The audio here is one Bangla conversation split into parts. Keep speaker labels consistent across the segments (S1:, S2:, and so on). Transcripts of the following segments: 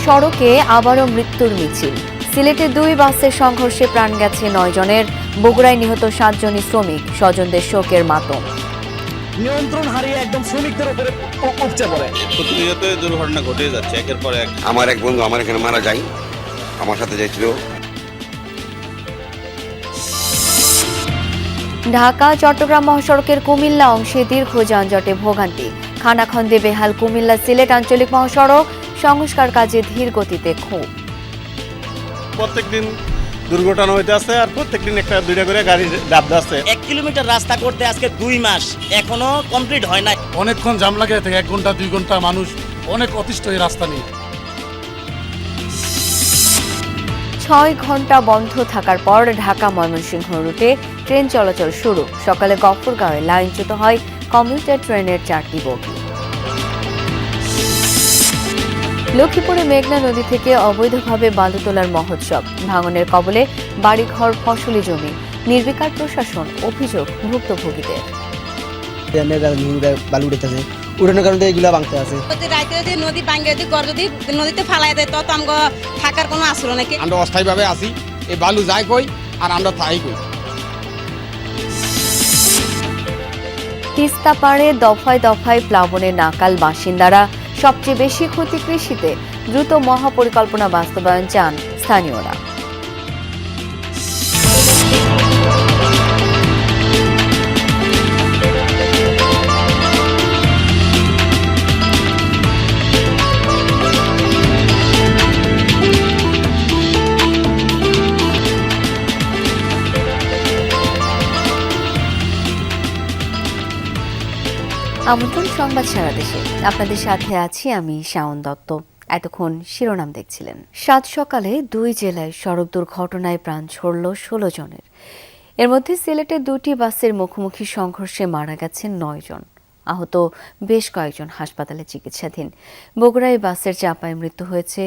S1: সড়কে আবারও মৃত্যুর মিছিল। সিলেটে 2 বাসের সংঘর্ষে প্রাণ গেছে 9 জনের, বগুড়ায় নিহত 7 জনই শ্রমিক, স্বজনদের শোকের মাতম।
S2: নিয়ন্ত্রণ হারিয়ে একদম শ্রমিকদের উপরে উপচে পড়ে।
S3: প্রতিনিয়ত দুর্ঘটনা ঘটে যাচ্ছে একের পর এক।
S4: আমার এক বন্ধু আমার এখানে মারা যায়, আমার সাথে যাইছিল।
S1: ঢাকা চট্টগ্রাম মহাসড়কের কুমিল্লা অংশে দীর্ঘ যানজটে ভোগান্তি। খানাখন্দে বেহাল কুমিল্লা সিলেট আঞ্চলিক মহাসড়ক, সংস্কার কাজে ধীর গতিতে ক্ষোভ।
S3: প্রত্যেকদিন দুর্ঘটনা হইতে আছে আর প্রত্যেকদিন একটা দুইটা করে গাড়ি ডাবতে আছে।
S2: 1 কিলোমিটার রাস্তা করতে আজকে 2 মাস এখনো কমপ্লিট হয় না।
S5: অনেকক্ষণ জাম লাগে, 1 ঘন্টা 2 ঘন্টা মানুষ অনেক অতিষ্ঠ এই রাস্তা নিয়ে।
S1: 6 ঘন্টা বন্ধ থাকার পর ঢাকা ময়মনসিংহ রুটে ট্রেন চলাচল শুরু। সকালে গফরগাঁওয়ে লাইনচ্যুত হয় কমিউটার ট্রেনের 4টি বগি। লক্ষ্মীপুরে মেঘনা নদী থেকে অবৈধভাবে বালু তোলার মহোৎসব, ভাঙনের কবলে বাড়িঘর, ফসলি জমি, নির্বিকার প্রশাসন, অভিযোগ ভুক্তভোগীদের।
S6: বালু উঠেছে, উঠানোর কারণে এগুলো ভাঙতে আছে।
S7: রাইতে যদি নদী ভাঙে যদি ঘর যদি নদীতে ফালাই দেয় তত আমরা থাকার কোনো আসলো নাকি।
S8: আমরা অস্থায়ীভাবে আসি, এই বালু যায় কই আর আমরা থাই কই।
S1: তিস্তা পাড়ে দফায় দফায় প্লাবনে নাকাল বাসিন্দারা, সবচেয়ে বেশি ক্ষতি কৃষিতে, দ্রুত মহাপরিকল্পনা বাস্তবায়ন চান স্থানীয়রা। আমন্ত্রণ সংবাদ সারা দেশে, আপনাদের সাথে আছি আমি শাওন দত্ত। এতক্ষণ শিরোনাম দেখছিলেন। সাত সকালে 2 জেলায় সড়ক দুর্ঘটনায় প্রাণ ছড়ল 16 জনের। এর মধ্যে সিলেটে 2টি বাসের মুখোমুখি সংঘর্ষে মারা গেছেন 9 জন, আহত বেশ কয়েকজন হাসপাতালে চিকিৎসাধীন। বগুড়ায় বাসের চাপায় মৃত্যু হয়েছে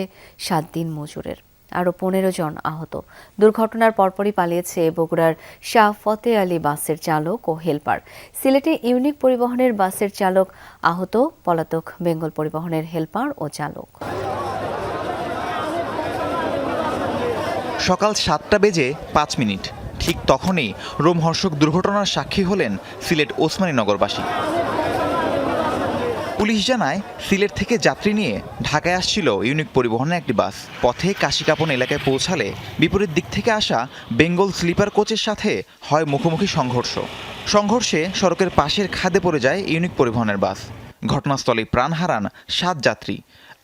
S1: 7 দিন মজুরের, আরও 15 জন আহত। দুর্ঘটনার পরপরই পালিয়েছে বগুড়ার শাহ ফতে আলী বাসের চালক ও হেলপার। সিলেটে ইউনিক পরিবহনের বাসের চালক আহত, পলাতক বেঙ্গল পরিবহনের হেলপার ও চালক।
S9: সকাল 7টা বেজে 5 মিনিট, ঠিক তখনই রোমহর্ষক দুর্ঘটনার সাক্ষী হলেন সিলেট ওসমানীনগরবাসী। পুলিশ জানায়, সিলেট থেকে যাত্রী নিয়ে ঢাকায় আসছিল ইউনিক পরিবহনের একটি বাস। পথে কাশিকাপন এলাকায় পৌঁছালে বিপরীত দিক থেকে আসা বেঙ্গল স্লিপার কোচের সাথে হয় মুখোমুখি সংঘর্ষে সড়কের পাশের খাদে পড়ে যায় ইউনিক পরিবহনের বাস। ঘটনাস্থলেই প্রাণ হারান 7 যাত্রী।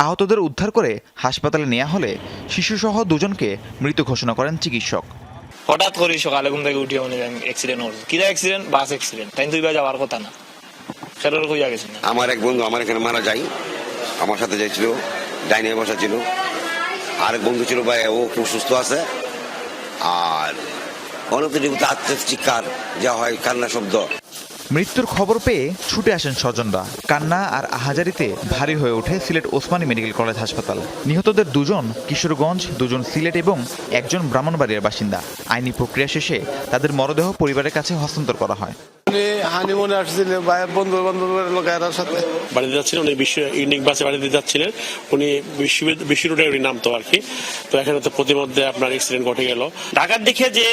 S9: আহতদের উদ্ধার করে হাসপাতালে নেওয়া হলে শিশুসহ 2 জনকে মৃত ঘোষণা করেন চিকিৎসক।
S10: হঠাৎ করে সকালে ঘুম থেকে উঠিয়ে অ্যাক্সিডেন্ট হল। কিরা অ্যাক্সিডেন্ট? Bus accident. তাই 2 বার যাওয়ার কথা না,
S4: আমার এক বন্ধু আমার এখানে মারা যায়, আমার সাথে যাইছিল, ডাইনে বসা ছিল। আরেক বন্ধু ছিল ভাই, ও খুব সুস্থ আছে। আর অনতিরিক্ত আত্মচিৎকার যা হয়, কান্না শব্দ।
S9: মৃত্যুর খবর পেয়ে ছুটে আসেন স্বজনরা। কান্না আর আহাজারিতে ভারী হয়ে ওঠে সিলেট ওসমানী মেডিকেল কলেজ হাসপাতাল। নিহতদের 2 জন কিশোরগঞ্জ, 2 জন সিলেট এবং 1 জন ব্রাহ্মণবাড়িয়ার বাসিন্দা। আইনি প্রক্রিয়া শেষে তাদের মরদেহ পরিবারের কাছে হস্তান্তর করা হয়।
S5: হানিমুনে আসছিল বন্ধু বান্ধবের লোকের সাথে
S10: বাড়িতে যাচ্ছিলেন, উনি বিশ্ব ইউনিক বাসে বাড়িতে যাচ্ছিলেন। উনি বিশ্ব রোডে উনি নামতো আর কি। তো এখানে তো প্রতিমধ্যে আপনার অ্যাক্সিডেন্ট ঘটে গেল।
S11: ঢাকার দিকে যে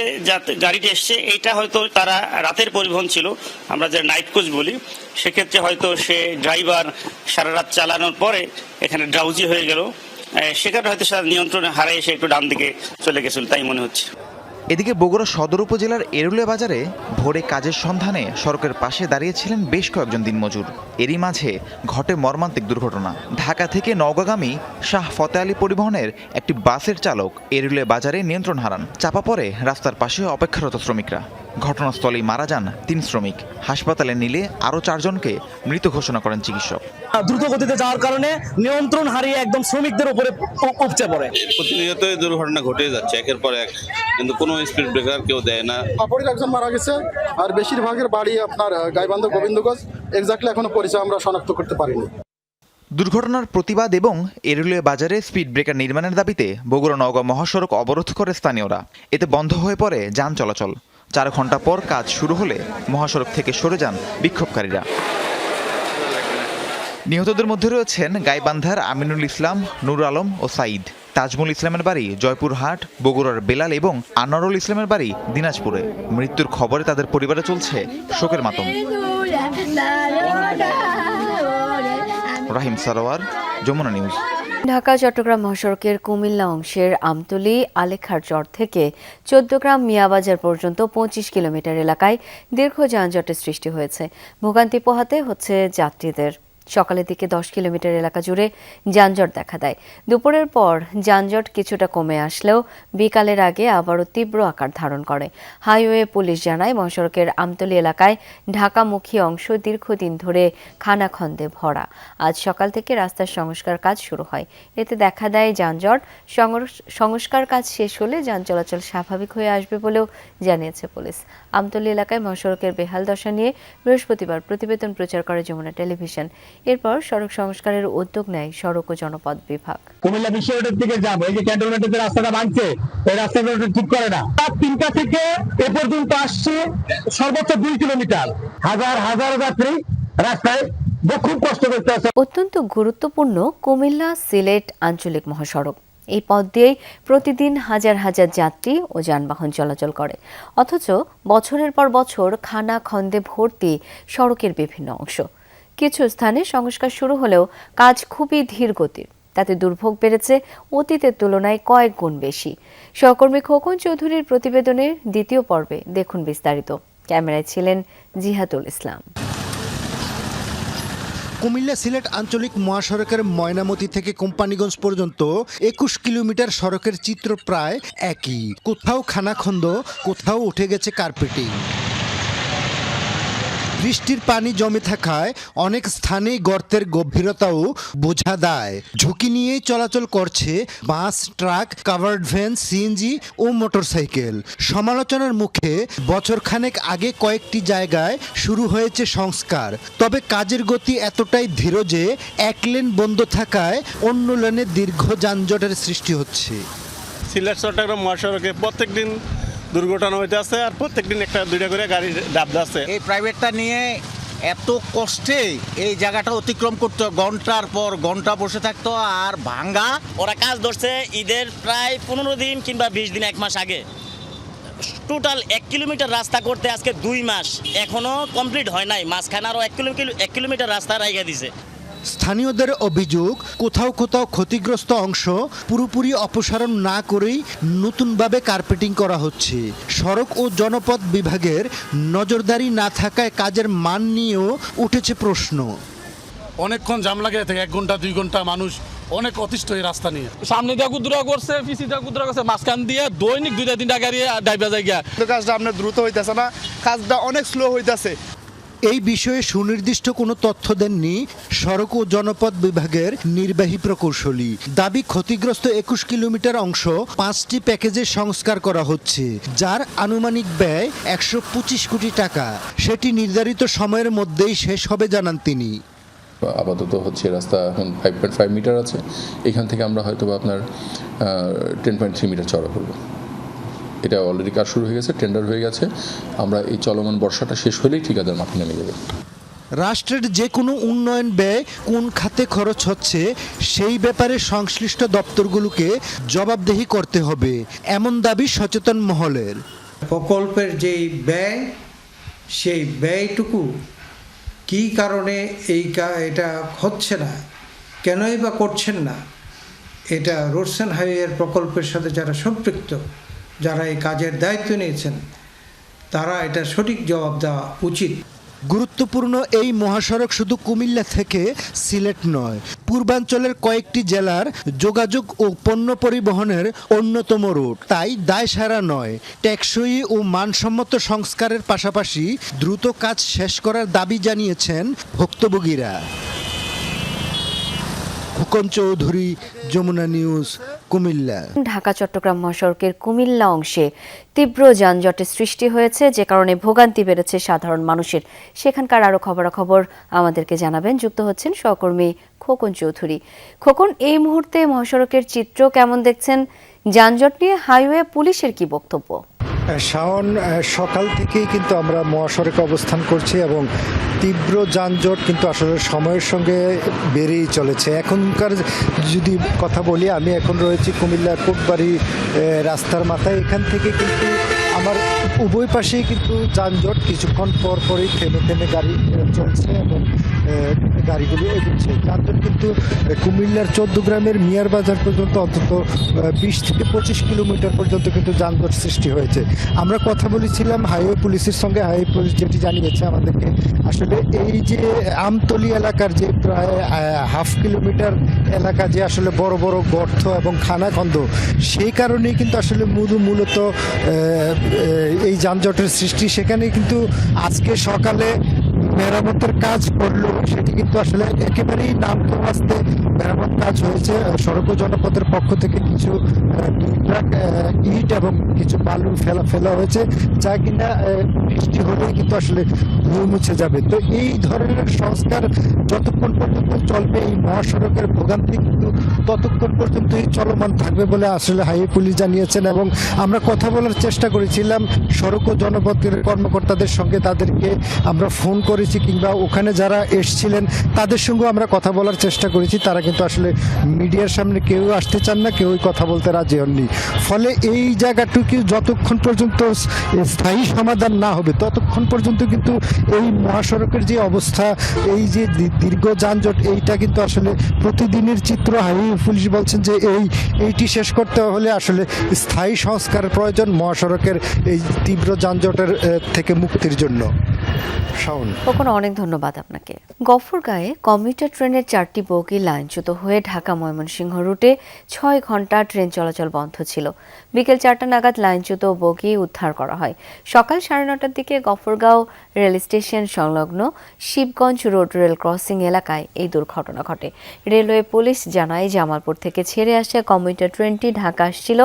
S11: গাড়িটি এসছে এটা হয়তো তারা রাতের পরিবহন ছিল, আমরা যে নাইট কোচ বলি। সেক্ষেত্রে হয়তো সে ড্রাইভার সারা রাত চালানোর পরে এখানে ড্রাউজি হয়ে গেল, সেখানে হয়তো নিয়ন্ত্রণ হারিয়ে এসে একটু ডান দিকে চলে গেছিল, তাই মনে হচ্ছে।
S9: এদিকে বগুড়া সদর উপজেলার এরুলে বাজারে ভোরে কাজের সন্ধানে সড়কের পাশে দাঁড়িয়েছিলেন বেশ কয়েকজন দিনমজুর। এরই মাঝে ঘটে মর্মান্তিক দুর্ঘটনা। ঢাকা থেকে নওগাঁগামী শাহ ফতে আলী পরিবহনের একটি বাসের চালক এরুলে বাজারে নিয়ন্ত্রণ হারান। চাপা পড়ে রাস্তার পাশে অপেক্ষারত শ্রমিকরা। ঘটনাস্থলেই মারা যান 3 শ্রমিক। হাসপাতালে নিলে আরও 4 জনকে মৃত ঘোষণা করেন চিকিৎসক।
S2: দ্রুত গতিতে যাওয়ার কারণে নিয়ন্ত্রণ হারিয়ে একদম শ্রমিকদের উপরে উপচে পড়ে।
S3: প্রতিনিয়ত দুর্ঘটনা ঘটে যাচ্ছে একের পর এক, কিন্তু কোনো স্পিড ব্রেকার কেউ দেয় না।
S5: অপরিক একজন মারা গেছে, আর বেশিরভাগের বাড়ি আপনার গাইবান্ধা গোবিন্দগঞ্জ। এক্স্যাক্টলি এখনো পরিচয় আমরা শনাক্ত করতে পারিনি।
S9: দুর্ঘটনার প্রতিবাদ এবং এরুলে বাজারে স্পিড ব্রেকার নির্মাণের দাবিতে বগুড়া নওগাঁ মহাসড়ক অবরোধ করে স্থানীয়রা। এতে বন্ধ হয়ে পড়ে যান চলাচল। 4 ঘন্টা পর কাজ শুরু হলে মহাসড়ক থেকে সরে যান বিক্ষোভকারীরা। নিহতদের মধ্যে রয়েছেন গাইবান্ধার আমিনুল ইসলাম, নূর আলম ও সাইদ। তাজমুল ইসলামের বাড়ি জয়পুরহাট, বগুড়ার বেলাল এবং আনোয়ারুল ইসলামের বাড়ি দিনাজপুরে। মৃত্যুর খবরে তাদের পরিবারে চলছে শোকের মাতম। রাহিম সারোয়ার, যমুনা নিউজ।
S1: ঢাকা চট্টগ্রাম মহাসড়কের কুমিল্লা অংশের আমতলী আলেখার চর থেকে ১৪ গ্রাম মিয়াবাজার পর্যন্ত ২৫ কিলোমিটার এলাকায় দীর্ঘ যানজটের সৃষ্টি হয়েছে। ভোগান্তি পোহাতে হচ্ছে যাত্রীদের। সকালের দিকে ১০ কিলোমিটার এলাকা জুড়ে যানজট দেখা দেয়। দুপুরের পর যানজট কিছুটা কমে আসলেও বিকালের আগে আবারও তীব্র আকার ধারণ করে। হাইওয়ে পুলিশ জানায়, মহাসড়কের আমতলী এলাকায় ঢাকামুখী অংশ দীর্ঘদিন ধরে খানাখন্দে ভরা। আজ সকাল থেকে রাস্তার সংস্কার কাজ শুরু হয়। এতে দেখা দেয় যানজট। সংস্কার কাজ শেষ হলে যান চলাচল স্বাভাবিক হয়ে আসবে বলেও জানিয়েছে পুলিশ। আমতলী এলাকায় মহাসড়কের বেহাল দশা নিয়ে বৃহস্পতিবার প্রতিবেদন প্রচার করে যমুনা টেলিভিশন। এরপর সড়ক সংস্কারের উদ্যোগ নেয় সড়ক ও জনপথ বিভাগ।
S2: কুমিল্লা বিশ্ব রোডের দিকে যাবো, এই যে ক্যান্টনমেন্টের যে রাস্তাটা ভাঙছে, এই রাস্তাটা ঠিক করে না। রাত ৩টা থেকে এ পর্যন্ত আসছে সর্বোচ্চ ২ কিলোমিটার। হাজার হাজার যাত্রী রাস্তায় খুব কষ্ট করতে আছে।
S1: অত্যন্ত গুরুত্বপূর্ণ কুমিল্লা সিলেট আঞ্চলিক মহাসড়ক। এই পথ দিয়েই প্রতিদিন হাজার হাজার যাত্রী ও যানবাহন চলাচল করে। অথচ বছরের পর বছর খানা খন্দে ভর্তি সড়কের বিভিন্ন অংশ। কিছু স্থানে সংস্কার শুরু হলেও কাজ খুবই ধীর গতির। তাতে দুর্ভোগ বেড়েছে অতীতের তুলনায় কয়েক গুণ বেশি। সহকর্মী খোকন চৌধুরীর প্রতিবেদনের দ্বিতীয় পর্বে দেখুন বিস্তারিত। ক্যামেরায় ছিলেন জিহাদুল ইসলাম।
S12: কুমিল্লা সিলেট আঞ্চলিক মহাসড়কের ময়নামতি থেকে কোম্পানিগঞ্জ পর্যন্ত ২১ কিলোমিটার সড়কের চিত্র প্রায় একই। কোথাও খানাখন্দ, কোথাও উঠে গেছে কার্পেটিং। বৃষ্টির পানি জমে থাকায় অনেক স্থানেই গর্তের গভীরতাও বোঝা দেয়। ঝুঁকি নিয়েই চলাচল করছে বাস, ট্রাক, কাভার্ড ভ্যান, সিএনজি ও মোটরসাইকেল। সমালোচনার মুখে বছরখানেক আগে কয়েকটি জায়গায় শুরু হয়েছে সংস্কার। তবে কাজের গতি এতটাই ধীর যে এক লেন বন্ধ থাকায় অন্য লেনে দীর্ঘ যানজটের সৃষ্টি হচ্ছে।
S3: সিলেট চট্টগ্রাম মহাসড়কে প্রত্যেকদিন দুর্ঘটনা হইতে আছে, আর প্রত্যেকদিন একটা দুইটা করে গাড়ি ডাবতে আছে।
S13: এই প্রাইভেটটা নিয়ে এত কষ্টে এই জায়গাটা অতিক্রম করতে ঘন্টার পর ঘন্টা বসে থাকতো আর ভাঙ্গা।
S11: ওরা কাজ ধরছে ঈদের প্রায় ১৫ দিন কিংবা ২০ দিন, ১ মাস আগে। টোটাল ১ কিলোমিটার রাস্তা করতে আজকে ২ মাস, এখনো কমপ্লিট হয় নাই। মাঝখানে আরও ১ কিলোমিটার রাস্তা রাইগা দিছে।
S12: স্থানীয়দের অভিযোগ, কোথাও কোথাও ক্ষতিগ্রস্ত অংশ পুরোপুরি অপসারণ না করেই নতুনভাবে কার্পেটিং করা হচ্ছে। সড়ক ও জনপথ বিভাগের নজরদারি না থাকায় কাজের মান নিয়েও উঠেছে প্রশ্ন।
S8: অনেকক্ষণ জাম লাগে থাকে, ১ ঘন্টা ২ ঘন্টা মানুষ অনেক অতিষ্ঠ এই রাস্তা নিয়ে। সামনে দিয়ে কুদ্রা করছে, পিছি দিয়ে কুদ্রা করছে, মাঝখান দিয়ে দৈনিক ২-৩টা গাড়ি ডাইবা যায় গিয়া।
S5: কাজটা আপনার দ্রুত হইতেছে না, কাজটা অনেক স্লো হইতেছে।
S12: এই বিষয়ে সুনির্দিষ্ট কোনো তথ্য দেননি সড়ক ও জনপথ বিভাগের নির্বাহী প্রকৌশলী। দাবি, ক্ষতিগ্রস্ত ২১ কিলোমিটার অংশ 5টি প্যাকেজে সংস্কার করা হচ্ছে, যার আনুমানিক ব্যয় ১২৫ কোটি টাকা। সেটি নির্ধারিত সময়ের মধ্যেই শেষ হবে জানান তিনি।
S14: আপাতত হচ্ছে রাস্তা এখন 5.5 মিটার আছে, এখান থেকে আমরা হয়তো আপনার 10.3 মিটার চওড়া করবো। এটা অলরেডি কাজ শুরু হয়ে গেছে, টেন্ডার হয়ে গেছে। আমরা এই চলমান বর্ষাটা শেষ হলেই ঠিকাদার মাঠে নেমে যাবে।
S12: রাষ্ট্রের যে কোনো উন্নয়ন ব্যয় কোন খাতে খরচ হচ্ছে সেই ব্যাপারে সংশ্লিষ্ট দপ্তরগুলোকে জবাবদিহি করতে হবে, এমন দাবি সচেতন মহলের।
S15: প্রকল্পের যেই ব্যয়, সেই ব্যয়টুকু কী কারণে এটা হচ্ছে না, কেনই বা করছেন না, এটা রোডস অ্যান্ড হাইওয়ের প্রকল্পের সাথে যারা সম্পৃক্ত, যারা এই কাজের দায়িত্ব নিয়েছেন, তারা এটা সঠিক জবাব দেওয়া উচিত।
S12: গুরুত্বপূর্ণ এই মহাসড়ক শুধু কুমিল্লা থেকে সিলেট নয়, পূর্বাঞ্চলের কয়েকটি জেলার যোগাযোগ ও পণ্য পরিবহনের অন্যতম রুট। তাই দায়সারা নয়, টেকসই ও মানসম্মত সংস্কারের পাশাপাশি দ্রুত কাজ শেষ করার দাবি জানিয়েছেন ভুক্তভোগীরা। খোকন চৌধুরী, যমুনা নিউজ, কুমিল্লা।
S1: ঢাকা চট্টগ্রাম মহাসড়কের কুমিল্লা অংশে তীব্র যানজটের সৃষ্টি হয়েছে, যে কারণে ভোগান্তি বেড়েছে সাধারণ মানুষের। সেখানকার আরো খবরাখবর আমাদেরকে জানাবেন, যুক্ত হচ্ছেন সহকর্মী খোকন চৌধুরী। খোকন, এই মুহূর্তে মহাসড়কের চিত্র কেমন দেখছেন? যানজট নিয়ে হাইওয়ে পুলিশের কি বক্তব্য?
S12: শাওন, সকাল থেকেই কিন্তু আমরা মহাসড়কে অবস্থান করছি এবং তীব্র যানজট কিন্তু আসলে সময়ের সঙ্গে বেড়েই চলেছে। এখনকার যদি কথা বলি, আমি এখন রয়েছি কুমিল্লা কোটবাড়ি রাস্তার মাথায়। এখান থেকে কিন্তু আমার উভয় পাশেই কিন্তু যানজট, কিছুক্ষণ পর পরই থেমে থেমে গাড়ি চলছে এবং গাড়িগুলো এগোচ্ছে। যানজট কিন্তু কুমিল্লার 14 গ্রামের মিয়ার বাজার পর্যন্ত অন্তত 20 থেকে 25 কিলোমিটার পর্যন্ত কিন্তু যানজট সৃষ্টি হয়েছে। আমরা কথা বলেছিলাম হাইওয়ে পুলিশের সঙ্গে। হাইওয়ে পুলিশ যেটি জানিয়েছে আমাদেরকে, আসলে এই যে আমতলী এলাকার যে প্রায় হাফ কিলোমিটার এলাকা যে আসলে বড় বড় গর্ত এবং খানাখন্দ, সেই কারণেই কিন্তু আসলে মূলত এই যানজটের সৃষ্টি। সেখানে কিন্তু আজকে সকালে মেরামতের কাজ করলো, সেটি কিন্তু আসলে একেবারেই নামতে আসতে মেরামত কাজ হয়েছে। সড়ক ও জনপথের পক্ষ থেকে কিছু ট্রাক ইট এবং কিছু বালু ফেলা হয়েছে, যা কিনা বৃষ্টি হলেই কিন্তু আসলে ধুয়ে মুছে যাবে। তো এই ধরনের সংস্কার যতক্ষণ পর্যন্ত চলবে, এই মহাসড়কের ভোগান্তি কিন্তু ততক্ষণ পর্যন্তই চলমান থাকবে বলে আসলে হাইওয়ে পুলিশ জানিয়েছেন। এবং আমরা কথা বলার চেষ্টা করেছিলাম সড়ক ও জনপথের কর্মকর্তাদের সঙ্গে, তাদেরকে আমরা ফোন করেছি কিংবা ওখানে যারা এসছিলেন তাদের সঙ্গে আমরা কথা বলার চেষ্টা করেছি। তারা কিন্তু আসলে মিডিয়ার সামনে কেউ আসতে চান না, কেউই কথা বলতে রাজি হননি। ফলে এই জায়গাটুকু যতক্ষণ পর্যন্ত স্থায়ী সমাধান না হবে, ততক্ষণ পর্যন্ত কিন্তু এই মহাসড়কের যে অবস্থা, এই যে দীর্ঘ যানজট, এইটা কিন্তু আসলে প্রতিদিনের চিত্র। হাইওয়ে পুলিশ বলছেন যে এইটি শেষ করতে হলে আসলে স্থায়ী সংস্কারের প্রয়োজন মহাসড়কের এই তীব্র যানজটের থেকে মুক্তির জন্য। শাওন,
S1: অনেক ধন্যবাদ আপনাকে। গফরগাঁয়ে কমিউটার ট্রেনের 4টি বগি লাইনচ্যুত হয়ে ঢাকা ময়মনসিংহ রুটে 6 ঘন্টা ট্রেন চলাচল বন্ধ ছিল। বিকেল 4টা নাগাদ লাইনচ্যুত বগি উদ্ধার করা হয়। সকাল 9:30টার দিকে গফরগাঁও রেল স্টেশন সংলগ্ন শিবগঞ্জ রোড রেল ক্রসিং এলাকায় এই দুর্ঘটনা ঘটে। রেলওয়ে পুলিশ জানায়, জামালপুর থেকে ছেড়ে আসা কমিউটার ট্রেনটি ঢাকা আসছিল।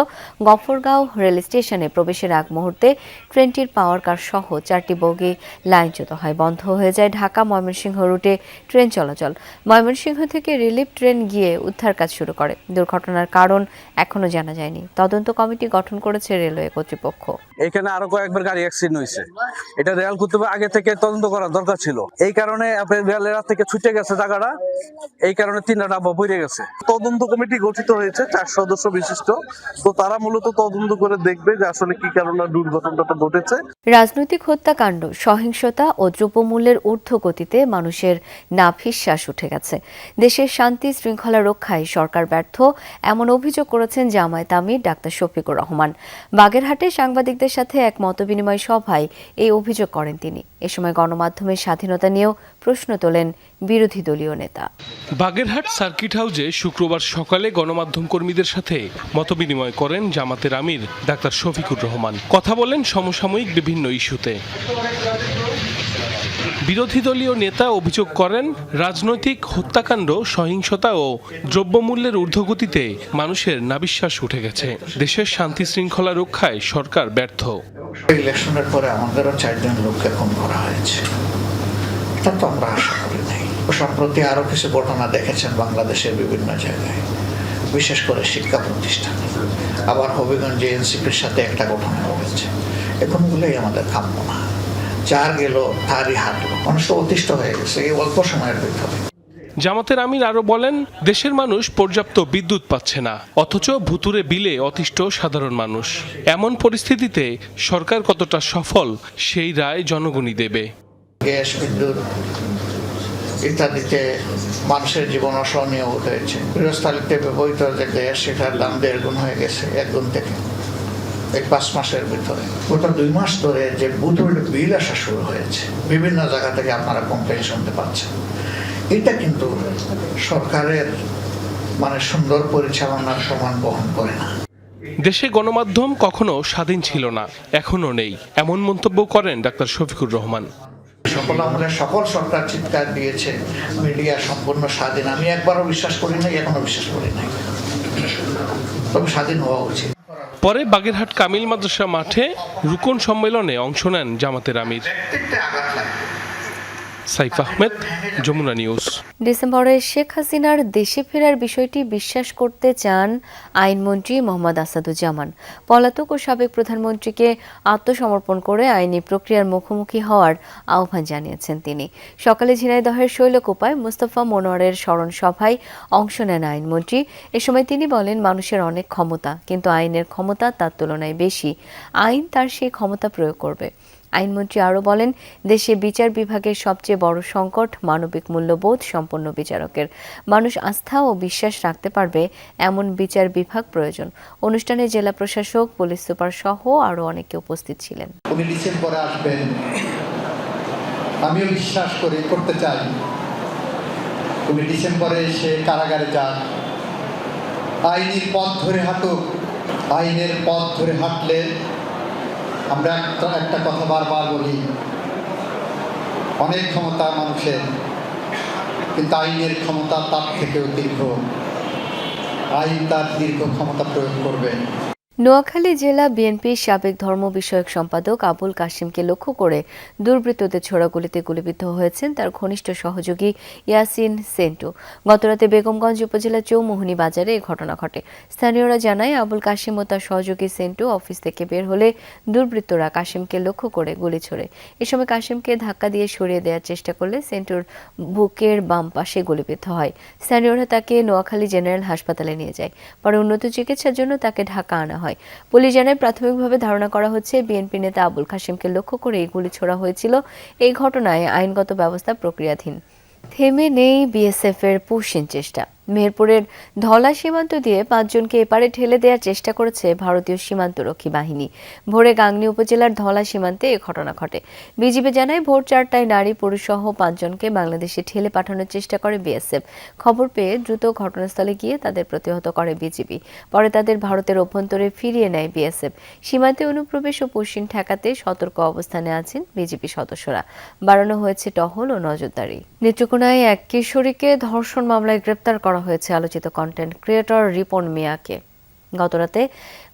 S1: গফরগাঁও রেল স্টেশনে প্রবেশের আগ মুহূর্তে ট্রেনটির পাওয়ার কার সহ 4টি বগি লাইনচ্যুত হয়। বন্ধ হয়ে যায় ঢাকা ময়মনসিংহ রুটে ট্রেন চলাচল। ময়মনসিংহ থেকে রিলিফ ট্রেন গিয়ে উদ্ধার কাজ শুরু করে। দুর্ঘটনার কারণ এখনো জানা যায়নি। তদন্ত কমিটি গঠন করেছে রেলওয়ে কর্তৃপক্ষ।
S16: এখানে আরো কয়েকবার গাড়ি অ্যাক্সিডেন্ট হয়েছে, এটা রেল কর্তৃপক্ষ আগে থেকে তদন্ত করার দরকার ছিল। এই কারণে রেলের রাত থেকে ছুটে গেছে জায়গাটা, এই কারণে 3টা ডাব্বা পড়ে গেছে। তদন্ত কমিটি গঠিত হয়েছে 4 সদস্য বিশিষ্ট, তো তারা মূলত তদন্ত করে দেখবে যে আসলে কি কারণে দুর্ঘটনাটা ঘটেছে।
S1: রাজনৈতিক হত্যাকাণ্ড, সহিংসতা ও দ্রব্যমূল্যের ঊর্ধ্বগতিতে মানুষের নাভিশ্বাস উঠে গেছে। দেশের শান্তি শৃঙ্খলা রক্ষায় সরকার ব্যর্থ, এমন অভিযোগ করেছেন জামায়াত আমির ডাক্তার শফিকুর রহমান। বাগেরহাটে সাংবাদিকদের সাথে এক মতবিনিময় সভায় এই অভিযোগ করেন তিনি। এ সময় গণমাধ্যমের স্বাধীনতা নিয়েও প্রশ্ন তোলেন বিরোধী দলীয় নেতা।
S17: বাগেরহাট সার্কিট হাউসে শুক্রবার সকালে গণমাধ্যম কর্মীদের সাথে মতবিনিময় করেন জামাতের আমির ডাক্তার শফিকুর রহমান। কথা বলেন সমসাময়িক বিভিন্ন ইস্যুতে। বিরোধী দলীয় নেতা অভিযোগ করেন, রাজনৈতিক হত্যাকাণ্ড, সহিংসতা ও দ্রব্যমূল্যের ঊর্ধ্বগতিতে মানুষের নাভিশ্বাস উঠে গেছে। দেশের শান্তি শৃঙ্খলা রক্ষায় সরকার ব্যর্থ।
S18: ইলেকশনের পরে আমাদেরও 4 জন লোককে খুন করা হয়েছে, এটা তো আমরা আশা করি নাই। সম্প্রতি আরো কিছু ঘটনা দেখেছেন বাংলাদেশের বিভিন্ন জায়গায়, বিশেষ করে শিক্ষা প্রতিষ্ঠানে। আবার হবিগঞ্জে এনসিপির সাথে একটা ঘটনা হয়েছে। এগুলোই আমাদের কাম্য না। যার গেল তারই হাঁটলো, মানুষ তো অতিষ্ঠ হয়ে গেছে এই অল্প সময়ের ভিতরে।
S17: জামাতের আমির আরো বলেন, দেশের মানুষ পর্যাপ্ত বিদ্যুৎ পাচ্ছে না, অথচ ভুতুরে বিলে অতিষ্ঠ সাধারণ মানুষ। এমন পরিস্থিতিতে সরকার কতটা সফল সেই রায় জনগণই দেবে।
S18: গ্যাস, বিদ্যুৎ ইত্যাদিতে মানুষের জীবন অসহনীয় হয়েছে। গৃহস্থালিতে ব্যবহৃত যে গ্যাস, সেটার দাম 1.5 গুণ হয়ে গেছে, 1 গুণ থেকে। এই 5 মাসের ভিতরে গোটা 2 মাস ধরে যে বুথের বিল আসা শুরু হয়েছে, বিভিন্ন জায়গা থেকে আপনারা কমপ্লেন শুনতে পাচ্ছেন। এটা কিন্তু সরকারের সুন্দর পরিচালনার সমান বহন করে না।
S17: দেশে গণমাধ্যম কখনো স্বাধীন ছিল না, এখনো নেই, এমন মন্তব্য করেন ডাক্তার শফিকুর রহমান।
S18: সকল আমলে সকল সরকার চিৎকার দিয়েছে মিডিয়া সম্পূর্ণ স্বাধীন। আমি একবারও বিশ্বাস করি নাই, এখনো বিশ্বাস করি নাই, তবে স্বাধীন হওয়া উচিত।
S17: পরে বাগেরহাট কামিল মাদ্রাসা মাঠে রুকন সম্মেলনে অংশ নেন জামাতের আমির। সাইফ আহমেদ, যমুনা নিউজ।
S1: ডিসেম্বরে শেখ হাসিনার দেশে ফেরার বিষয়টি বিশ্বাস করতে চান আইনমন্ত্রী মোহাম্মদ আসাদুজ্জামান। পলাতক ও সাবেক প্রধানমন্ত্রীকে আত্মসমর্পণ করে আইনি প্রক্রিয়ার মুখোমুখি হওয়ার আহ্বান জানিয়েছেন তিনি। সকালে ঝিনাইদহের শৈলকুপায় মুস্তফা মনোয়ারের স্মরণ সভায় অংশ নেন আইনমন্ত্রী। এ সময় তিনি বলেন, মানুষের অনেক ক্ষমতা, কিন্তু আইনের ক্ষমতা তার তুলনায় বেশি। আইন তার সেই ক্ষমতা প্রয়োগ করবে। আইনমন্ত্রী আরও বলেন, দেশে বিচার বিভাগের সবচেয়ে বড় সংকট মানবিক মূল্যবোধ সম্পন্ন বিচারকের। মানুষ আস্থা ও বিশ্বাস রাখতে পারবে এমন বিচার বিভাগ প্রয়োজন। অনুষ্ঠানে জেলা প্রশাসক, পুলিশ সুপার সহ আরও অনেকে উপস্থিত ছিলেন।
S19: উনি ডিসেম্বরে আসবেন, আমিও বিশ্বাস করতে চাই উনি ডিসেম্বরে এসে কারাগারে যান, আইনের পথ ধরে হাঁটুক। আইনের পথ ধরে হাঁটলে আমরা একটা কথা বারবার বলি, অনেক ক্ষমতা মানুষের, কিন্তু আইনের ক্ষমতা তার থেকেও দীর্ঘ। আইন তার দীর্ঘ ক্ষমতা প্রয়োগ করবে।
S1: নোয়াখালী জেলা বিএনপির সাবেক ধর্ম বিষয়ক সম্পাদক আবুল কাশিমকে লক্ষ্য করে দুর্বৃত্তদের ছোড়া গুলিতে গুলিবিদ্ধ হয়েছেন তার ঘনিষ্ঠ সহযোগী ইয়াসিন সেন্টু। গতরাতে বেগমগঞ্জ উপজেলার চৌমুহনী বাজারে এই ঘটনা ঘটে। স্থানীয়রা জানায়, আবুল কাশিম ও তার সহযোগী সেন্টু অফিস থেকে বের হলে দুর্বৃত্তরা কাশিমকে লক্ষ্য করে গুলি ছোড়ে। এ সময় কাশিমকে ধাক্কা দিয়ে সরিয়ে দেওয়ার চেষ্টা করলে সেন্টুর বুকের বাম পাশে গুলিবিদ্ধ হয়। স্থানীয়রা তাকে নোয়াখালী জেনারেল হাসপাতালে নিয়ে যায়। পরে উন্নত চিকিৎসার জন্য তাকে ঢাকা আনা হয়। পুলিশ জানায়, প্রাথমিকভাবে ধারণা করা হচ্ছে বিএনপি নেতা আবুল কাশিমকে লক্ষ্য করে এই গুলি ছোড়া হয়েছিল। এই ঘটনায় আইনগত ব্যবস্থা প্রক্রিয়াধীন। থেমে নেই বিএসএফ এর পুশিং চেষ্টা। মেহেরপুরের ধলা সীমান্ত দিয়ে 5 জনকে এপারে ঠেলে দেওয়ার চেষ্টা করেছে ভারতীয় সীমান্তরক্ষী বাহিনী। ভোরে গাংনী উপজেলার ধলা সীমান্তে এ ঘটনা ঘটে। বিজিবি জানায়, ভোর 4টায় নারী পুরুষ সহ 5 জনকে বাংলাদেশে ঠেলে পাঠানোর চেষ্টা করে বিএসএফ। খবর পেয়ে দ্রুত ঘটনাস্থলে গিয়ে তাদের প্রতিহত করে বিজিবি। পরে তাদের ভারতের অভ্যন্তরে ফিরিয়ে নেয় বিএসএফ। সীমান্তে অনুপ্রবেশ ও পুশিং ঠেকাতে সতর্ক অবস্থানে আছেন বিজিবি সদস্যরা। বাড়ানো হয়েছে টহল ও নজরদারি। নেত্রকোনায় এক কিশোরীকে ধর্ষণ মামলায় গ্রেপ্তার করা হয়েছে আলোচিত কন্টেন্ট ক্রিয়েটর রিপন মিয়াকে। গতরাতে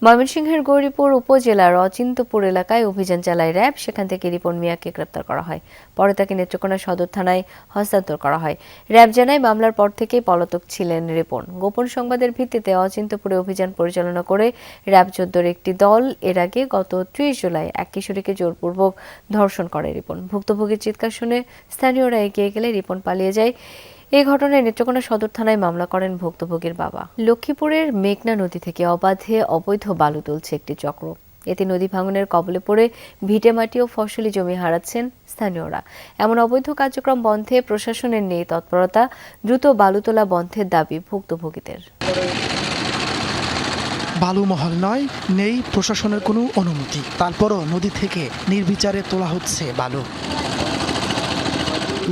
S1: ময়মনসিংহের গৌরীপুর উপজেলার অচিন্তপুর এলাকায় অভিযান চালায় র্যাব। সেখান থেকে রিপন মিয়াকে গ্রেপ্তার করা হয়। পরে তাকে নেত্রকোনা সদর থানায় হস্তান্তর করা হয়। র্যাব জানায়, মামলার পর থেকেই পলাতক ছিলেন রিপন। গোপন সংবাদের ভিত্তিতে অচিন্তপুরে অভিযান পরিচালনা করে র্যাব 14-র একটি দল এর আগে গত 30 জুলাই এক কিশোরীকে জোরপূর্বক ধর্ষণ করে রিপন। ভুক্তভোগীর চিৎকার শুনে স্থানীয়রা এগিয়ে গেলে রিপন পালিয়ে যায়। এই ঘটনায় নেত্রকোনা সদর থানায় মামলা করেন ভুক্তভোগীর বাবা। লক্ষ্মীপুরের মেঘনা নদী থেকে অবাধে অবৈধ বালু তুলছে একটি চক্র। এতে নদী ভাঙনের কবলে পড়ে ভিটেমাটি ও ফসলি জমি হারাচ্ছেন স্থানীয়রা। এমন অবৈধ কার্যক্রম বন্ধে প্রশাসনের নেই তৎপরতা। দ্রুত বালু তোলা বন্ধের দাবি ভুক্তভোগীদের।
S20: বালুমহল নয়, নেই প্রশাসনের কোনো অনুমতি, তারপরও নদী থেকে নির্বিচারে তোলা হচ্ছে বালু।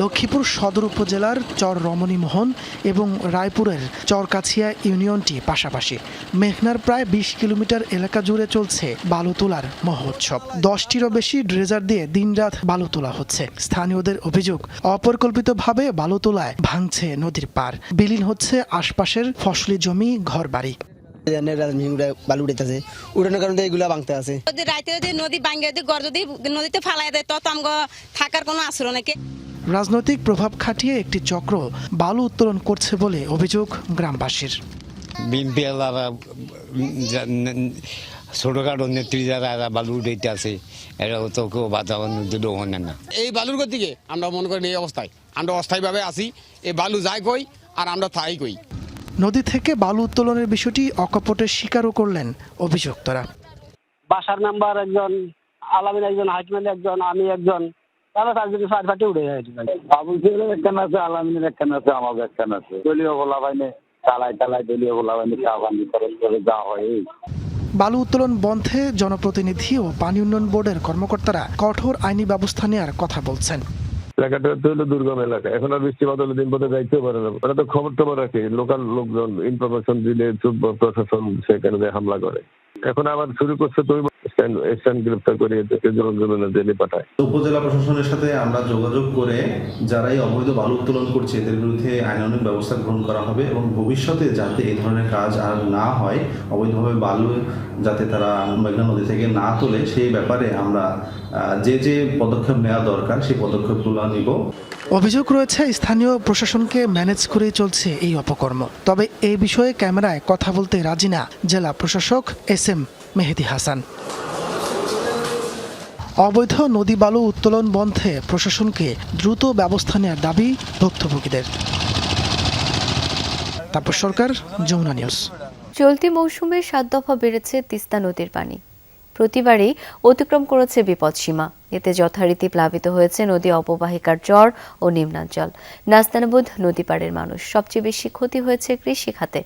S20: লক্ষ্মীপুর সদর উপজেলার চর রমণীমোহন এবং রায়পুরের চরকাছিয়া ইউনিয়নটি পাশাপাশি। মেঘনার প্রায় 20 কিলোমিটার এলাকা জুড়ে চলছে বালু তোলার মহোৎসব। 10টিরও বেশি ড্রেজার দিয়ে দিনরাত বালু তোলা হচ্ছে। স্থানীয়দের অভিযোগ, অপরিকল্পিতভাবে বালু তোলায় ভাঙছে নদীর পার, বিলীন হচ্ছে আশপাশের ফসলি জমি, ঘরবাড়ি।
S6: বালু উঠেছে, উঠানোর কারণে এগুলা ভাঙতে আছে।
S7: রাইতে যদি নদী ভাঙে যদি গড় যদি নদীতে ফালাই দেয়, তো আমগো থাকার কোনো আশ্রয় নেই।
S20: রাজনৈতিক প্রভাব খাটিয়ে একটি চক্র বালু উত্তোলন করছে বলে অভিযোগ গ্রামবাসীর।
S21: ছোটখাটো নেত্রী যারা বালু উঠাইতে আছে, এরা তো কেউ বাধা না।
S22: এই বালুর গতিকে আমরা মনে করি এই অবস্থায় আমরা অস্থায়ীভাবে আছি। এই বালু যায় কই আর আমরা তাই কই।
S20: নদী থেকে বালু উত্তোলনের বিষয়টি অকপটে স্বীকারও করলেন অভিযুক্তরা।
S23: বাসার নাম্বার একজন, আলামিন একজন, হাকিম একজন, আমি একজন, তারা 4 জন 4 ফাটে উঠে যায়।
S24: আবুল সিলের একখান আছে, আলামিনের একখান আছে, আমার একখান আছে। দলীয় বলা বাইনে চালায় দলীয় বলা বাইনে চা পানি করে যাওয়া হয়।
S20: বালু উত্তোলন বন্ধে জনপ্রতিনিধি ও পানি উন্নয়ন বোর্ডের কর্মকর্তারা কঠোর আইনি ব্যবস্থা নেওয়ার কথা বলছেন।
S2: এলাকাটা হলো দুর্গম এলাকা, এখন আর বৃষ্টিপাত হলে দিন পথে যাইতেও পারে না। ওরা তো খবর টবর রাখে, লোকাল লোকজন ইনফরমেশন দিলে প্রশাসন সেখানে হামলা করে। এখন আবার শুরু করছে
S3: গ্রেফতার করে এদেরকে জেলে পাঠায়।
S4: উপজেলা প্রশাসনের সাথে আমরা যোগাযোগ করে যারা এই অবৈধ বালু উত্তোলন করছে এদের বিরুদ্ধে আইনানুগ ব্যবস্থা গ্রহণ করা হবে এবং ভবিষ্যতে যাতে এই ধরনের কাজ আর না হয়, অবৈধভাবে বালু যাতে তারা মেঘনা নদী থেকে না তোলে সেই ব্যাপারে আমরা যে পদক্ষেপ নেওয়া দরকার সেই পদক্ষেপগুলো নিব।
S20: অভিযোগ রয়েছে স্থানীয় প্রশাসনকে ম্যানেজ করে চলছে এই অপকর্ম। তবে এই বিষয়ে ক্যামেরায় কথা বলতে রাজি না জেলা প্রশাসক SM মেহেদি হাসান। অবৈধ নদী বালু উত্তোলন বন্ধে প্রশাসনকে দ্রুত ব্যবস্থা নেওয়ার দাবি ভুক্তভোগীদের। তারপর সরকার, যমুনা নিউজ।
S1: চলতি মৌসুমে 7 দফা বেড়েছে তিস্তা নদীর পানি। প্রতিবারই অতিক্রম করেছে বিপদসীমা। এতে যথারীতি প্লাবিত হয়েছে নদী অববাহিকার চর ও নিম্নাঞ্চল। নাস্তানাবুদ নদী পাড়ের মানুষ। সবচেয়ে বেশি ক্ষতি হয়েছে কৃষি খাতে।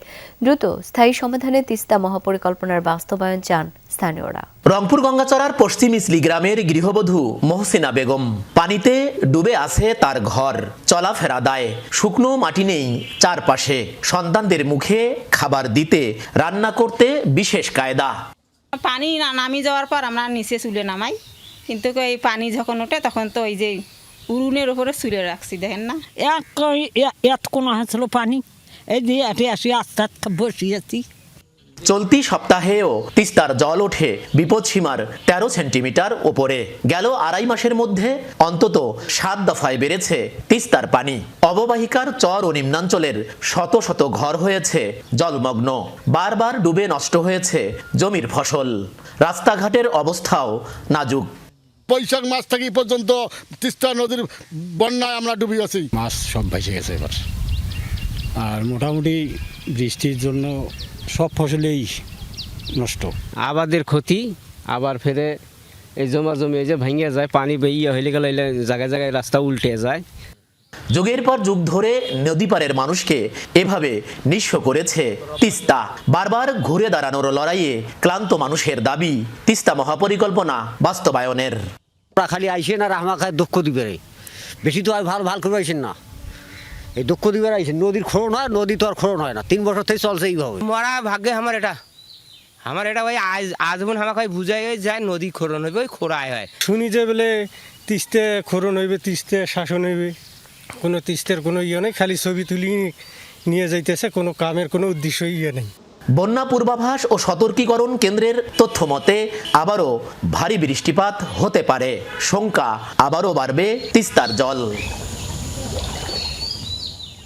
S1: দ্রুত স্থায়ী সমাধানে তিস্তা মহাপরিকল্পনার বাস্তবায়ন চান স্থানীয়রা।
S9: রংপুর গঙ্গাচড়ার পশ্চিম ইসলি গ্রামের গৃহবধূ মহসিনা বেগম। পানিতে ডুবে আছে তার ঘর, চলাফেরা দায়, শুকনো মাটি নেই চারপাশে। সন্তানদের মুখে খাবার দিতে, রান্না করতে বিশেষ কায়দা।
S7: পানি নামি যাওয়ার পর আমরা নিচে চুলে নামাই, কিন্তু এই পানি যখন ওঠে তখন তো ওই যে উড়ুনের উপরে চুলে রাখছি, দেখেন না
S10: এত কোনো হয়েছিল পানি, এই যে আসি আস্তে আস্তে বসিয়েছি।
S9: চলতি সপ্তাহেও তিস্তার জল ওঠে বিপদসীমার 13 সেন্টিমিটার ওপরে। গেল 2.5 মাসের মধ্যে অন্তত 7 দফায় বেড়েছে তিস্তার পানি। অববাহিকার চর ও নিম্নাঞ্চলের শত শত ঘর হয়েছে জলমগ্ন। বারবার ডুবে নষ্ট হয়েছে জমির ফসল। রাস্তাঘাটের অবস্থাও নাজুক।
S25: বৈশাখ মাস থেকে পর্যন্ত তিস্তা নদীর বন্যায় আমরা ডুবে আছি।
S26: মাছ সব ভেসে গেছে এবার, আর মোটামুটি বৃষ্টির জন্য সব ফসলেই নষ্ট।
S27: আবাদের ক্ষতি, আবার ফেরে এই জমা জমি যে ভেঙে যায়, পানি বেইয়া হইলে গেলে জায়গায় জায়গায় রাস্তা উল্টে যায়।
S9: যুগের পর যুগ ধরে নদীপাড়ের মানুষকে এভাবে নিঃস্ব করেছে তিস্তা। বারবার ঘুরে দাঁড়ানোর লড়াইয়ে ক্লান্ত মানুষের দাবি তিস্তা মহাপরিকল্পনা বাস্তবায়নের।
S10: খালি আইসেন আর আমাকে দুঃখ দিবে, বেশি তো আর ভাল করে আইসেন না। এই দুঃখ দিবে আইসেন, নদীর খোরণ হয়, নদী তো আর খোরণ হয় না। 3 বছর থেকে চলছে এইভাবে।
S28: মরা ভাগ্যে আমার এটা ভাই আজমন আমাকে বুঝাই যায় নদী খোরণ হইবে, ওই খোরাই হয়।
S26: শুনি যে বলে তিস্তে খোরণ হইবে, তিস্তে শাসন হইবে, কোনো তিস্তের কোনো ইয়ে নেই, খালি ছবি তুলি নিয়ে যাইতেছে, কোনো কামের কোনো উদ্দেশ্য ইয়ে নেই।
S9: বন্যা পূর্বাভাস ও সতর্কীকরণ কেন্দ্রের তথ্য মতে আবারও ভারী বৃষ্টিপাত হতে পারে। শঙ্কা আবারও বাড়বে তিস্তার জল।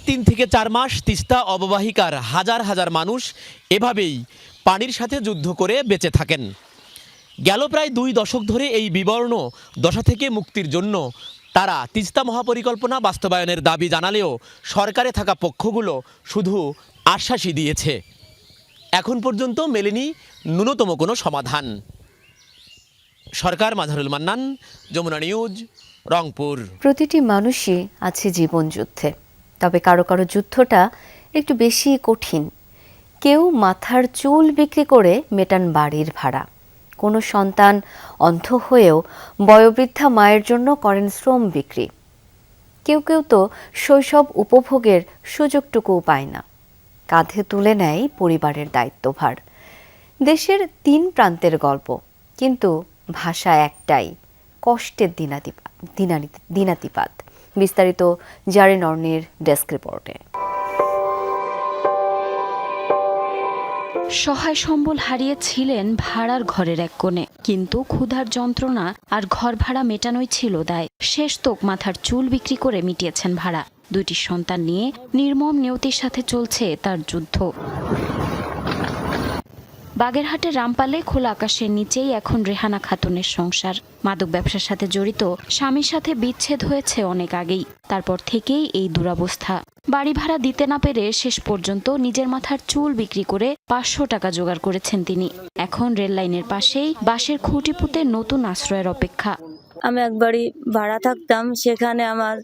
S9: 3 থেকে 4 মাস তিস্তা অববাহিকার হাজার হাজার মানুষ এভাবেই পানির সাথে যুদ্ধ করে বেঁচে থাকেন। গেল প্রায় 2 দশক ধরে এই বিবর্ণ দশা থেকে মুক্তির জন্য তারা তিস্তা মহাপরিকল্পনা বাস্তবায়নের দাবি জানালেও সরকারে থাকা পক্ষগুলো শুধু আশ্বাসই দিয়েছে। এখন পর্যন্ত মেলেনি ন্যূনতম কোনো সমাধান। সরকার, মাঝারুল মান্নান, যমুনা নিউজ, রংপুর।
S1: প্রতিটি মানুষই আছে জীবন যুদ্ধে, তবে কারো কারো যুদ্ধটা একটু বেশি কঠিন। কেউ মাথার চুল বিক্রি করে মেটান বাড়ির ভাড়া। কোনো সন্তান অন্ধ হয়েও বয়োবৃদ্ধা মায়ের জন্য করেন শ্রম বিক্রি। কেউ কেউ তো শৈশব উপভোগের সুযোগটুকুও পায় না। কাঁধে তুলে নেয় পরিবারের দায়িত্বভার। দেশের 3 প্রান্তের গল্প, কিন্তু ভাষা একটাই, কষ্টের দিনাতিপাত। বিস্তারিত জারিন অর্নির ডেস্ক রিপোর্টে।
S29: সহায় সম্বল হারিয়েছিলেন ভাড়ার ঘরের এক কোণে, কিন্তু ক্ষুধার যন্ত্রণা আর ঘর ভাড়া মেটানোই ছিল দায়। শেষ তোক মাথার চুল বিক্রি করে মিটিয়েছেন ভাড়া। 2টি সন্তান নিয়ে নির্মম নিয়তির সাথে চলছে তার যুদ্ধ। বাগেরহাটের রামপালে খোলা আকাশের নিচেই এখন রেহানা খাতুনের সংসার। মাদক ব্যবসার সাথে জড়িত স্বামীর সাথে বিচ্ছেদ হয়েছে অনেক আগেই। তারপর থেকেই এই দুরবস্থা। বাড়ি ভাড়া দিতে না পেরে শেষ পর্যন্ত নিজের মাথার চুল বিক্রি করে 500 টাকা জোগাড় করেছেন তিনি। এখন রেল লাইনের পাশেই বাঁশের খুঁটি পুঁতে নতুন আশ্রয়ের অপেক্ষা।
S30: আমি এক বাড়ি ভাড়া থাকতাম, সেখানে আমার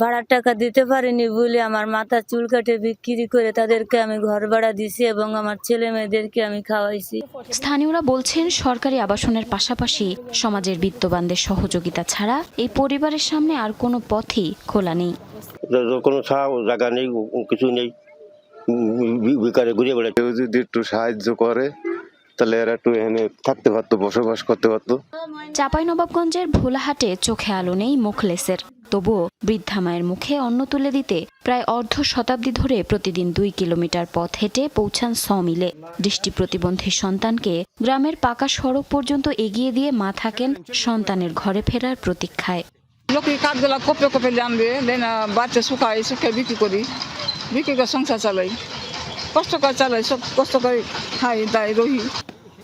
S30: ভাড়ার টাকা দিতে পারিনি বলে আমার মাথার চুল কাটে বিক্রি করে তাদেরকে আমি ঘর ভাড়া দিছি এবং আমার ছেলে মেয়েদেরকে আমি খাওয়াইছি।
S29: স্থানীয়রা বলছেন সরকারি আবাসনের পাশাপাশি সমাজের বিত্তবানদের সহযোগিতা ছাড়া এই পরিবারের সামনে আর কোনো পথই খোলা নেই।
S31: কোনো জায়গা নেই, কিছু নেই, বিকারে ঘুরে বেড়ায়।
S3: কেউ যদি একটু সাহায্য করে
S31: তাহলে এরা একটু এখানে থাকতে পারতো, বসবাস করতে পারতো।
S29: চাঁপাইনবাবগঞ্জের ভোলাহাটে চোখে আলো নেই মুখলেসের, তবুও বৃদ্ধা মায়ের মুখে অন্ন তুলে দিতে প্রায় অর্ধ শতাব্দী ধরে প্রতিদিন 2 কিলোমিটার পথ হেঁটে পৌঁছান সমিলে। দৃষ্টি প্রতিবন্ধী সন্তানকে গ্রামের পাকা সড়ক পর্যন্ত এগিয়ে দিয়ে মা থাকেন সন্তানের ঘরে ফেরার প্রতীক্ষায়।
S5: লোকে কাঠগুলা কপে কপে আনবে, দেন বাচ্চা শুকাই বিক্রি করি, বিক্রি করে সংসার চালাই, কষ্ট করে চালাই, সব কষ্ট করে খাই দায় রহি।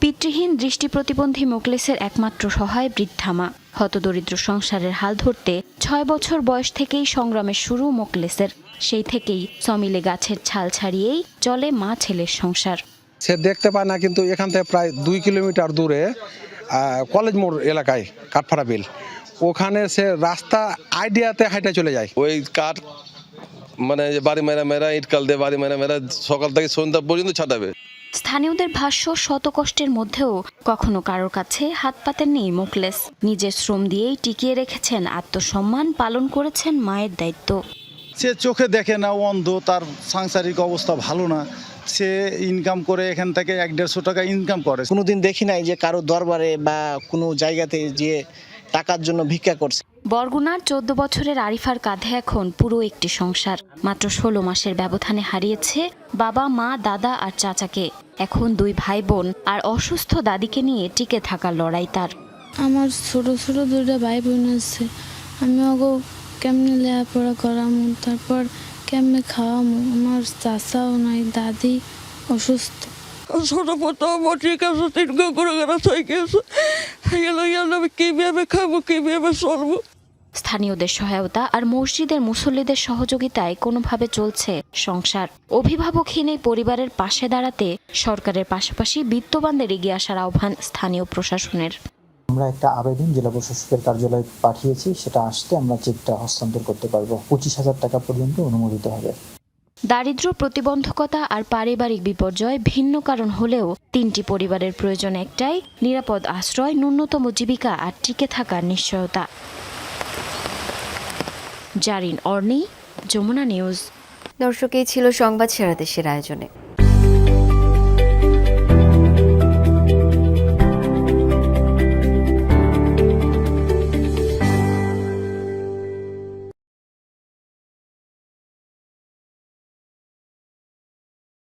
S29: পিতৃহীন দৃষ্টি প্রতিবন্ধী মোকলেসের একমাত্র সহায় বৃদ্ধা মা। হতদরিদ্র সংসারের হাল ধরতে 6 বছর বয়স থেকেই সংগ্রামের শুরু মোকলেসের। সেই থেকেই সমিলে গাছের ছাল ছাড়িয়েই চলে মা ছেলের সংসার।
S8: সে দেখতে পায় না, কিন্তু এখান থেকে প্রায় 2 কিলোমিটার দূরে কলেজ মোড় এলাকায় কাঠফাড়া বিল, ওখানে সে রাস্তা আইডিয়াতে হাইটে চলে যায়।
S31: ওই কাঠ মানে বাড়ি মেরা ইটকাল দিয়ে বাড়ি মেরা সকাল থেকে সন্ধ্যা পর্যন্ত ছাটাবে।
S29: স্থানীয়দের ভাষ্য, শত কষ্টের মধ্যেও কখনো কারোর কাছে হাত পাতেননি মোকলেস। নিজের শ্রম দিয়েই টিকিয়ে রেখেছেন আত্মসম্মান, পালন করেছেন মায়ের দায়িত্ব।
S11: সে চোখে দেখে না, অন্ধ, তার সাংসারিক অবস্থা ভালো না, সে ইনকাম করে এখান থেকে 150 টাকা ইনকাম করে।
S12: কোনোদিন দেখি নাই যে কারো দরবারে বা কোনো জায়গাতে যে টাকার জন্য ভিক্ষা করছে।
S29: বরগুনার 14 বছরের আরিফার কাঁধে এখন পুরো একটি সংসার। মাত্র 16 মাসের ব্যবধানে হারিয়েছে বাবা, মা, দাদা আর চাচাকে। এখন 2 ভাই বোন আর অসুস্থ দাদিকে নিয়ে টিকে থাকার লড়াই তার।
S13: আমার ছোট ছোট 2টা ভাই বোন আছে, আমি ওগো কেমনে লেখাপড়া করামু, তারপর কেমনে খাওয়ামু। আমার চাচাও নাই, দাদি অসুস্থ।
S14: ছোট পোতা ঠিক আছে, 3 করে গেছে, আমি কিভাবে খাবো, কিভাবে চলবো।
S29: স্থানীয়দের সহায়তা আর মসজিদের মুসল্লিদের সহযোগিতায় কোনোভাবে চলছে সংসার। অভিভাবকহীন এই পরিবারের পাশে দাঁড়াতে সরকারের পাশাপাশি বিত্তবানদের এগিয়ে আসার আহ্বান স্থানীয় প্রশাসনের।
S15: আমরা একটা আবেদন জেলা প্রশাসকের কার্যালয়ে পাঠিয়েছি, সেটা আসতে আমরা চেকটা হস্তান্তর করতে পারবো। 25,000 টাকা পর্যন্ত অনুমোদিত হবে।
S29: দারিদ্র্য, প্রতিবন্ধকতা আর পারিবারিক বিপর্যয় ভিন্ন কারণ হলেও 3টি পরিবারের প্রয়োজন একটাই, নিরাপদ আশ্রয়, ন্যূনতম জীবিকা আর টিকে থাকার নিশ্চয়তা। জারিন অর্নি, যমুনা নিউজ।
S1: দর্শক, এই ছিল সংবাদ সারা দেশের আয়োজনে।